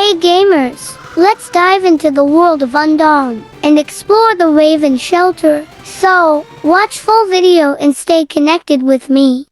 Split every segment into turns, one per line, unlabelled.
Hey gamers, let's dive into the world of Undawn and explore the Raven shelter. So, watch full video and stay connected with me.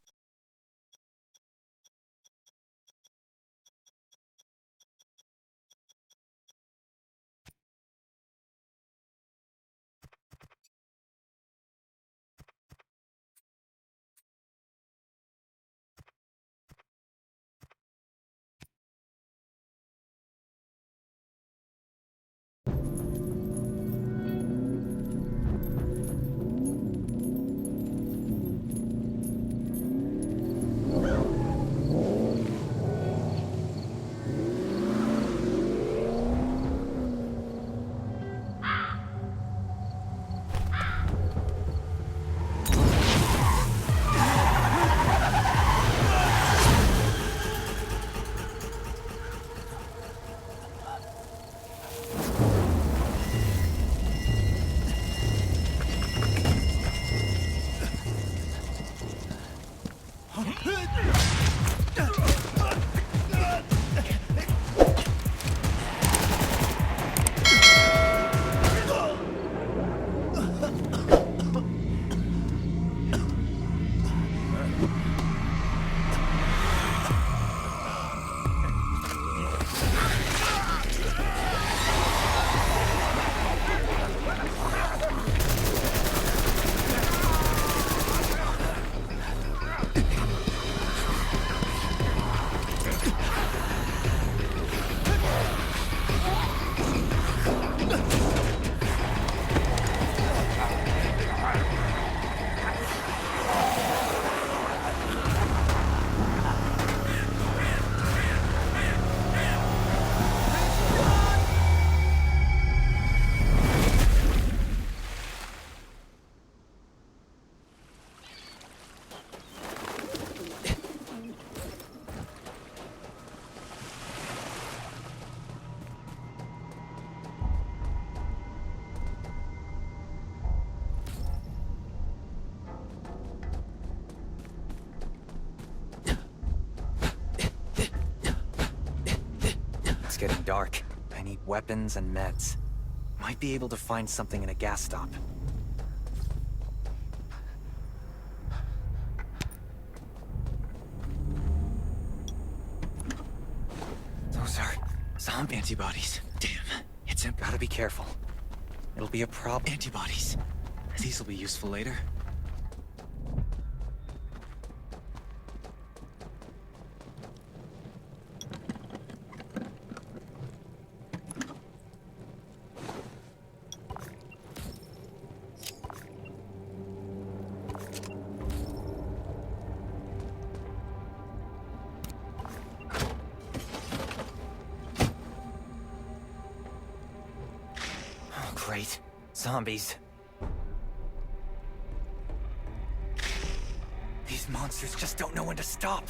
It's getting dark. I need weapons and meds. Might be able to find something in a gas stop. Those are zombie antibodies. Damn, it's gotta be careful. It'll be a problem. Antibodies. These will be useful later. Great. Zombies. These monsters just don't know when to stop.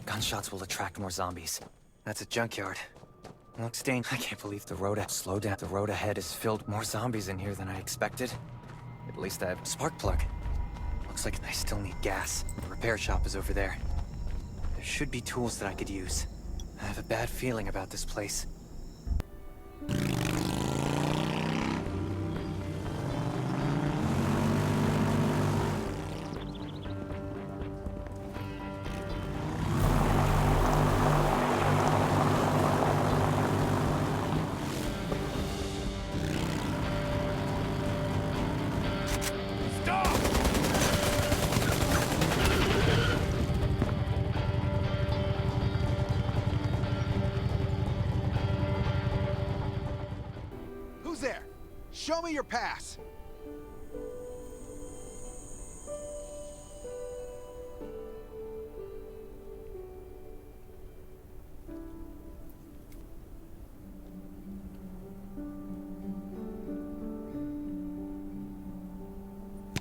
Gunshots will attract more zombies. That's a junkyard. Looks dangerous. I can't believe the road slow down. The road ahead is filled more zombies in here than I expected. At least I have a spark plug. Looks like I still need gas. The repair shop is over there. There should be tools that I could use. I have a bad feeling about this place.
There! Show me your pass!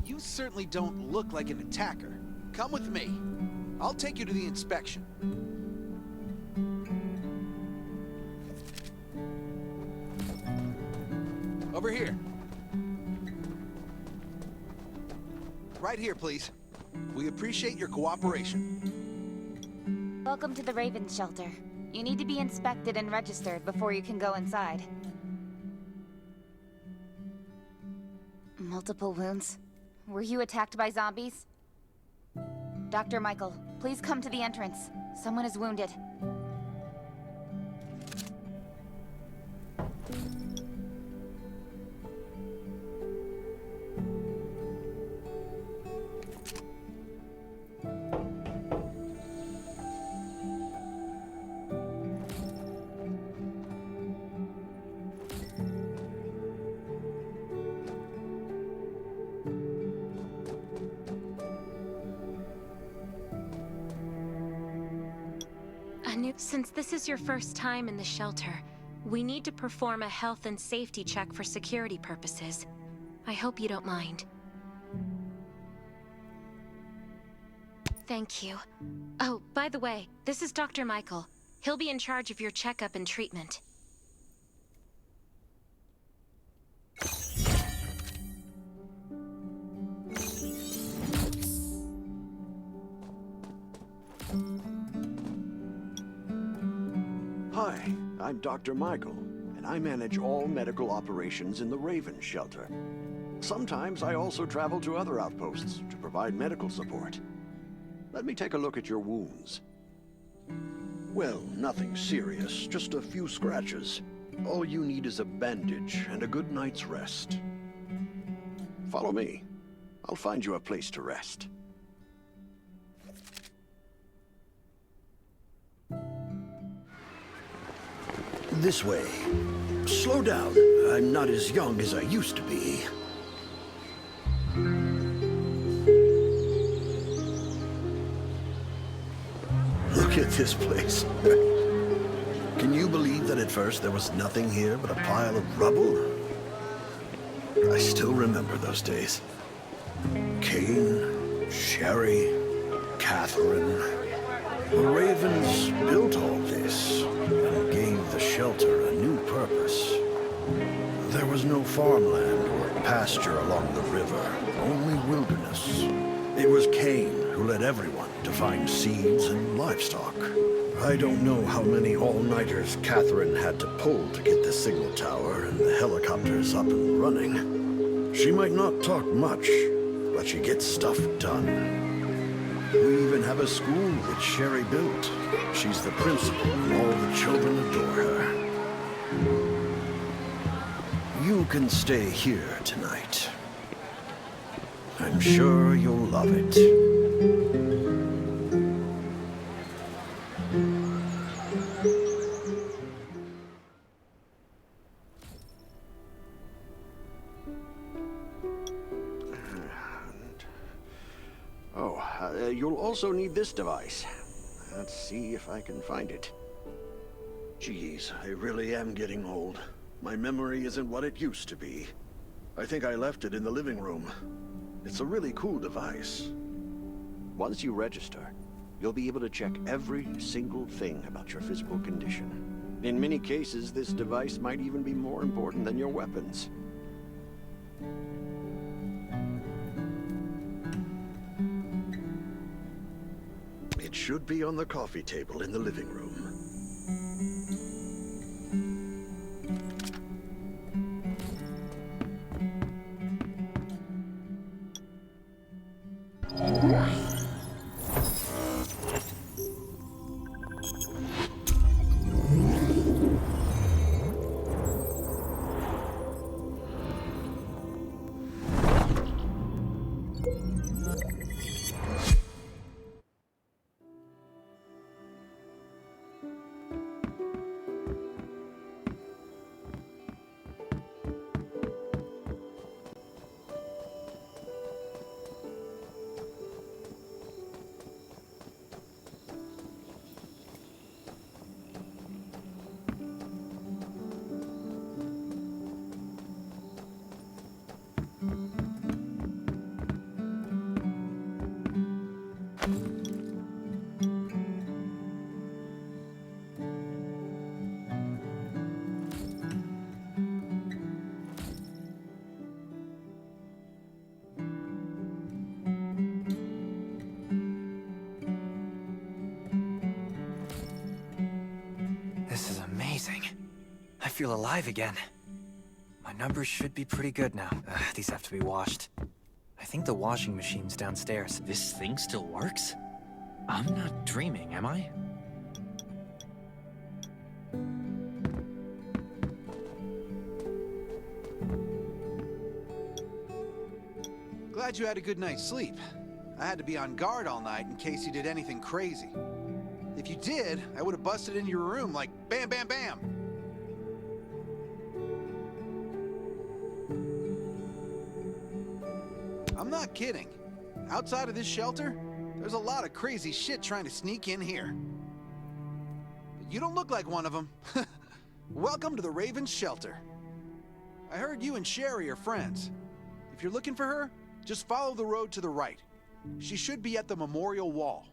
You certainly don't look like an attacker. Come with me. I'll take you to the inspection. Over here. Right here, please. We appreciate your cooperation.
Welcome to the Raven Shelter. You need to be inspected and registered before you can go inside. Multiple wounds? Were you attacked by zombies? Dr. Michael, please come to the entrance. Someone is wounded.
Since this is your first time in the shelter, we need to perform a health and safety check for security purposes. I hope you don't mind. Thank you. Oh, by the way, this is Dr. Michael. He'll be in charge of your checkup and treatment.
Hi, I'm Dr. Michael, and I manage all medical operations in the Raven Shelter. Sometimes I also travel to other outposts to provide medical support. Let me take a look at your wounds. Well, nothing serious, just a few scratches. All you need is a bandage and a good night's rest. Follow me. I'll find you a place to rest. This way. Slow down. I'm not as young as I used to be. Look at this place. Can you believe that at first there was nothing here but a pile of rubble? I still remember those days. Kane, Sherry, Catherine. The Ravens built all this and gave the shelter a new purpose. There was no farmland or pasture along the river, only wilderness. It was Kane who led everyone to find seeds and livestock. I don't know how many all-nighters Catherine had to pull to get the signal tower and the helicopters up and running. She might not talk much, but she gets stuff done. We even have a school that Sherry built. She's the principal, and all the children adore her. You can stay here tonight. I'm sure you'll love it. You'll also need this device. Let's see if I can find it. Geez, I really am getting old. My memory isn't what it used to be. I think I left it in the living room. It's a really cool device. Once you register, you'll be able to check every single thing about your physical condition. In many cases, this device might even be more important than your weapons. It should be on the coffee table in the living room.
feel alive again. My numbers should be pretty good now. These have to be washed. I think the washing machine's downstairs. This thing still works? I'm not dreaming, am I?
Glad you had a good night's sleep. I had to be on guard all night in case you did anything crazy. If you did, I would have busted into your room like bam, bam, bam. I'm not kidding. Outside of this shelter, there's a lot of crazy shit trying to sneak in here. But you don't look like one of them. Welcome to the Raven's shelter. I heard you and Sherry are friends. If you're looking for her, just follow the road to the right. She should be at the memorial wall.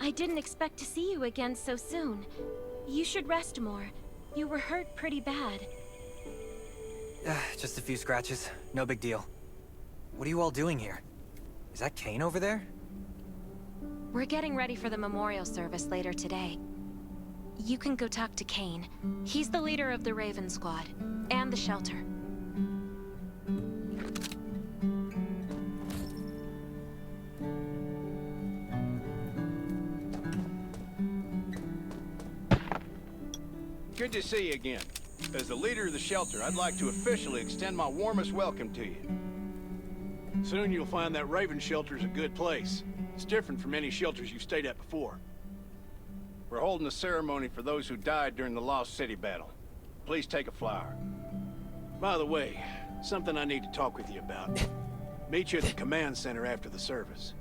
I didn't expect to see you again so soon. You should rest more. You were hurt pretty bad.
Just a few scratches. No big deal. What are you all doing here? Is that Kane over there?
We're getting ready for the memorial service later today. You can go talk to Kane. He's the leader of the Raven Squad, and the shelter.
Good to see you again. As the leader of the shelter, I'd like to officially extend my warmest welcome to you. Soon you'll find that Raven shelter's a good place. It's different from any shelters you've stayed at before. We're holding a ceremony for those who died during the Lost City battle. Please take a flower. By the way, something I need to talk with you about. Meet you at the command center after the service.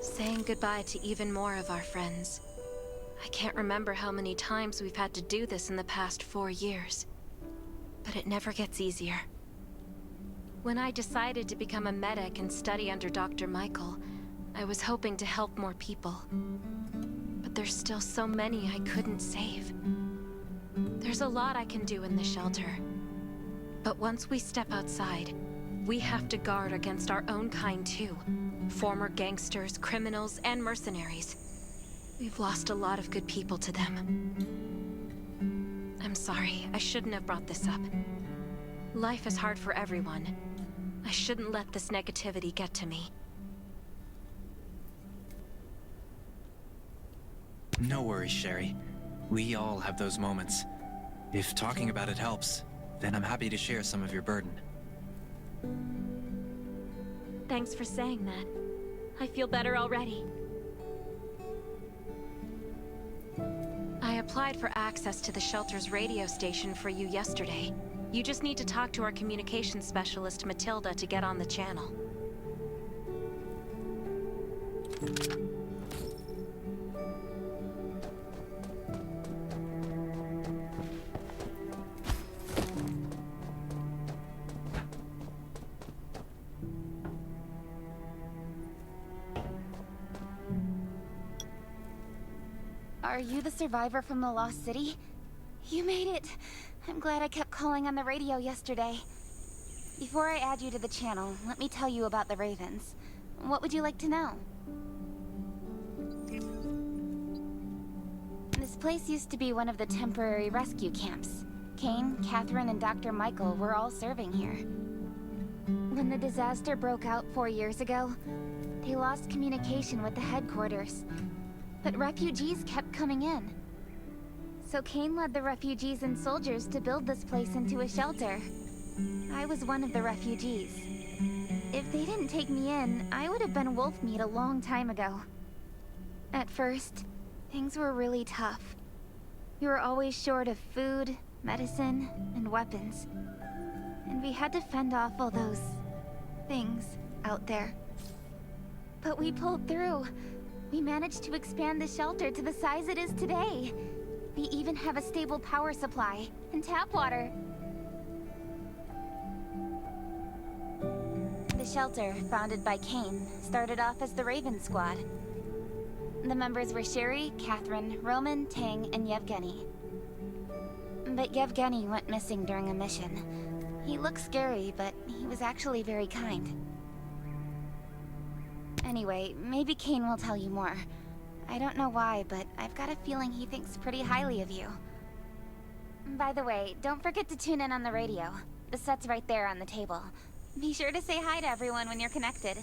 Saying goodbye to even more of our friends. I can't remember how many times we've had to do this in the past 4 years. But it never gets easier. When I decided to become a medic and study under Dr. Michael, I was hoping to help more people. But there's still so many I couldn't save. There's a lot I can do in the shelter. But once we step outside, we have to guard against our own kind too. Former gangsters, criminals, and mercenaries. We've lost a lot of good people to them. I'm sorry, I shouldn't have brought this up. Life is hard for everyone. I shouldn't let this negativity get to me.
No worries, Sherry. We all have those moments. If talking about it helps, then I'm happy to share some of your burden.
Thanks for saying that. I feel better already. I applied for access to the shelter's radio station for you yesterday. You just need to talk to our communications specialist, Matilda, to get on the channel.
Are you the survivor from the Lost City? You made it. I'm glad I kept calling on the radio yesterday. Before I add you to the channel, let me tell you about the Ravens. What would you like to know? This place used to be one of the temporary rescue camps. Kane, Catherine, and Dr. Michael were all serving here. When the disaster broke out 4 years ago, they lost communication with the headquarters. But refugees kept coming in. So Kane led the refugees and soldiers to build this place into a shelter. I was one of the refugees. If they didn't take me in, I would have been wolf meat a long time ago. At first, things were really tough. We were always short of food, medicine, and weapons. And we had to fend off all those things out there. But we pulled through. We managed to expand the shelter to the size it is today. We even have a stable power supply and tap water. The shelter, founded by Kane, started off as the Raven Squad. The members were Sherry, Catherine, Roman, Tang, and Yevgeny. But Yevgeny went missing during a mission. He looked scary, but he was actually very kind. Anyway, maybe Kane will tell you more. I don't know why, but I've got a feeling he thinks pretty highly of you. By the way, don't forget to tune in on the radio. The set's right there on the table. Be sure to say hi to everyone when you're connected.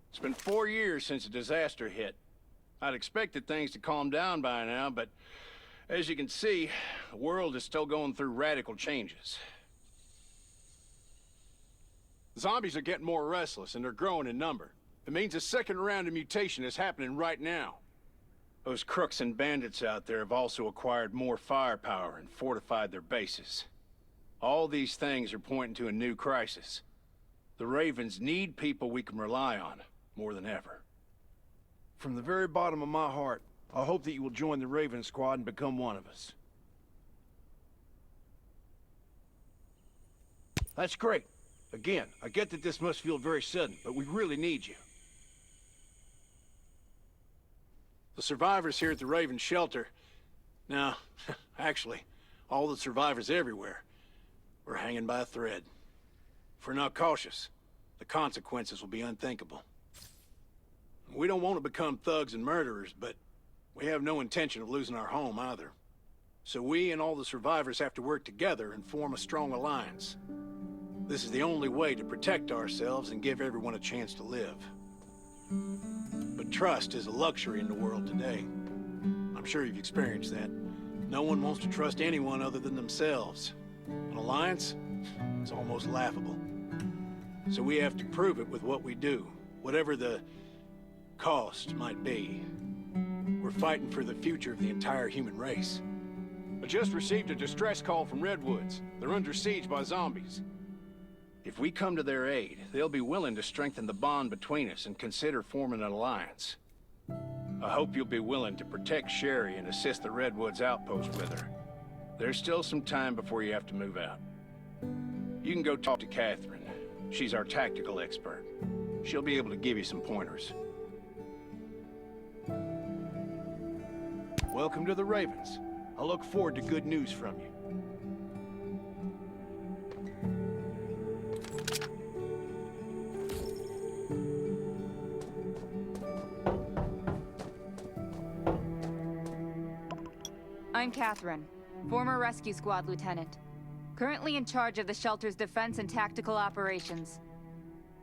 It's been 4 years since the disaster hit. I'd expected things to calm down by now, but as you can see, the world is still going through radical changes. Zombies are getting more restless, and they're growing in number. It means a second round of mutation is happening right now. Those crooks and bandits out there have also acquired more firepower and fortified their bases. All these things are pointing to a new crisis. The Ravens need people we can rely on, more than ever.
From the very bottom of my heart, I hope that you will join the Raven Squad and become one of us. That's great. Again, I get that this must feel very sudden, but we really need you.
The survivors here at the Raven Shelter... Now, actually, all the survivors everywhere, we're hanging by a thread. If we're not cautious, the consequences will be unthinkable. We don't want to become thugs and murderers, but we have no intention of losing our home either. So we and all the survivors have to work together and form a strong alliance. This is the only way to protect ourselves and give everyone a chance to live. But trust is a luxury in the world today. I'm sure you've experienced that. No one wants to trust anyone other than themselves. An alliance? It's almost laughable. So we have to prove it with what we do, whatever the cost might be. We're fighting for the future of the entire human race. I just received a distress call from Redwoods. They're under siege by zombies. If we come to their aid, they'll be willing to strengthen the bond between us and consider forming an alliance. I hope you'll be willing to protect Sherry and assist the Redwoods outpost with her. There's still some time before you have to move out. You can go talk to Catherine. She's our tactical expert. She'll be able to give you some pointers.
Welcome to the Ravens. I look forward to good news from you.
I'm Catherine, former rescue squad lieutenant. Currently in charge of the shelter's defense and tactical operations.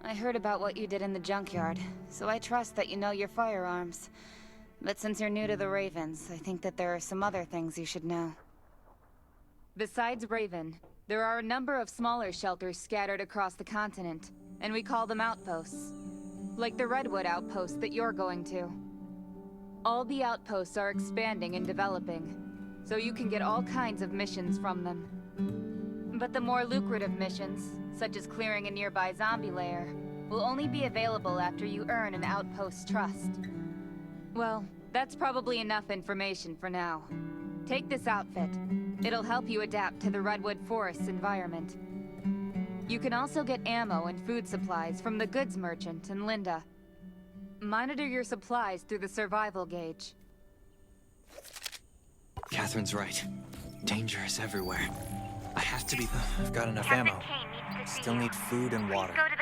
I heard about what you did in the junkyard, so I trust that you know your firearms. But since you're new to the Ravens, I think that there are some other things you should know.
Besides Raven, there are a number of smaller shelters scattered across the continent, and we call them outposts. Like the Redwood outpost that you're going to. All the outposts are expanding and developing, so you can get all kinds of missions from them. But the more lucrative missions, such as clearing a nearby zombie lair, will only be available after you earn an outpost's trust. Well, that's probably enough information for now. Take this outfit. It'll help you adapt to the Redwood Forest's environment. You can also get ammo and food supplies from the goods merchant in Linda. Monitor your supplies through the survival gauge.
Catherine's right. Danger is everywhere. I have to be... I've got enough ammo. Still need food and water.
Go to the